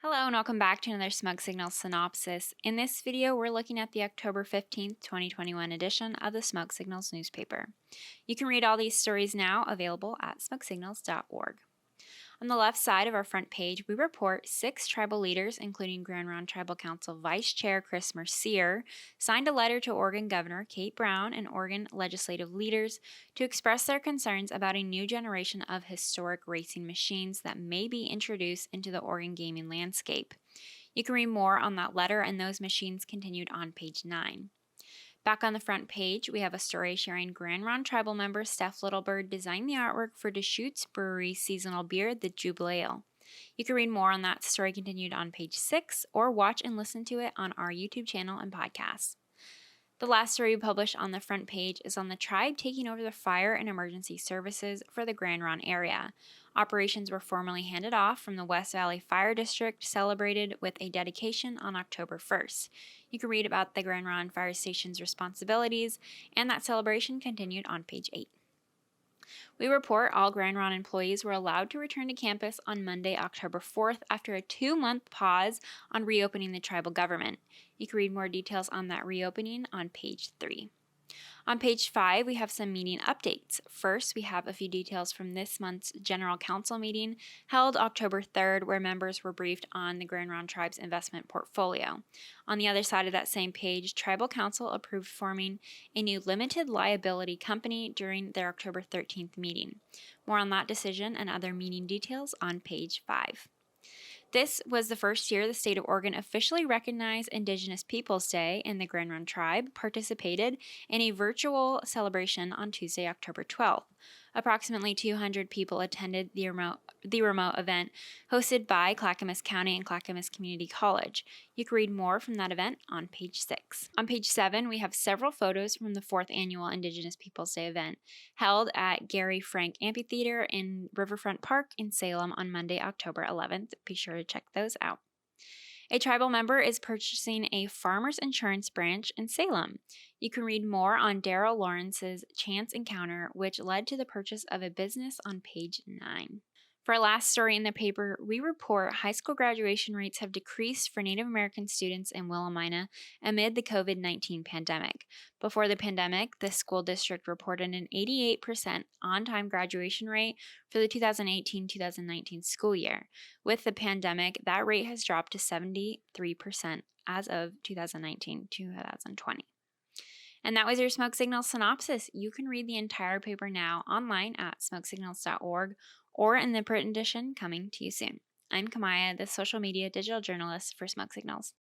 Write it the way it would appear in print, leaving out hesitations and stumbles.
Hello and welcome back to another Smoke Signals synopsis. In this video, we're looking at the October 15th, 2021 edition of the Smoke Signals newspaper. You can read all these stories now available at smokesignals.org. On the left side of our front page, we report 6 tribal leaders, including Grand Ronde Tribal Council Vice Chair Chris Mercier, signed a letter to Oregon Governor Kate Brown and Oregon legislative leaders to express their concerns about a new generation of historic racing machines that may be introduced into the Oregon gaming landscape. You can read more on that letter and those machines continued on page 9. Back on the front page, we have a story sharing Grand Ronde Tribal member Steph Littlebird designed the artwork for Deschutes Brewery's seasonal beer, the Jubilee Ale. You can read more on that story continued on page 6 or watch and listen to it on our YouTube channel and podcast. The last story we published on the front page is on the tribe taking over the fire and emergency services for the Grand Ronde area. Operations were formally handed off from the West Valley Fire District, celebrated with a dedication on October 1st. You can read about the Grand Ronde Fire Station's responsibilities, and that celebration continued on page 8. We report all Grand Ronde employees were allowed to return to campus on Monday, October 4th, after a 2-month pause on reopening the tribal government. You can read more details on that reopening on page 3. On page 5, we have some meeting updates. First, we have a few details from this month's General Council meeting held October 3rd, where members were briefed on the Grand Ronde Tribe's investment portfolio. On the other side of that same page, Tribal Council approved forming a new limited liability company during their October 13th meeting. More on that decision and other meeting details on page 5. This was the first year the state of Oregon officially recognized Indigenous Peoples Day, and the Grand Ronde Tribe participated in a virtual celebration on Tuesday, October 12th. Approximately 200 people attended the remote event hosted by Clackamas County and Clackamas Community College. You can read more from that event on page 6. On page 7, we have several photos from the 4th annual Indigenous Peoples Day event held at Gary Frank Amphitheater in Riverfront Park in Salem on Monday, October 11th. Be sure to check those out. A tribal member is purchasing a farmer's insurance branch in Salem. You can read more on Daryl Lawrence's chance encounter, which led to the purchase of a business on page 9. For our last story in the paper, we report high school graduation rates have decreased for Native American students in Willamina amid the COVID-19 pandemic. Before the pandemic, the school district reported an 88% on-time graduation rate for the 2018-2019 school year. With the pandemic, that rate has dropped to 73% as of 2019-2020. And that was your Smoke Signals synopsis. You can read the entire paper now online at smokesignals.org or in the print edition coming to you soon. I'm Kamaya, the social media digital journalist for Smoke Signals.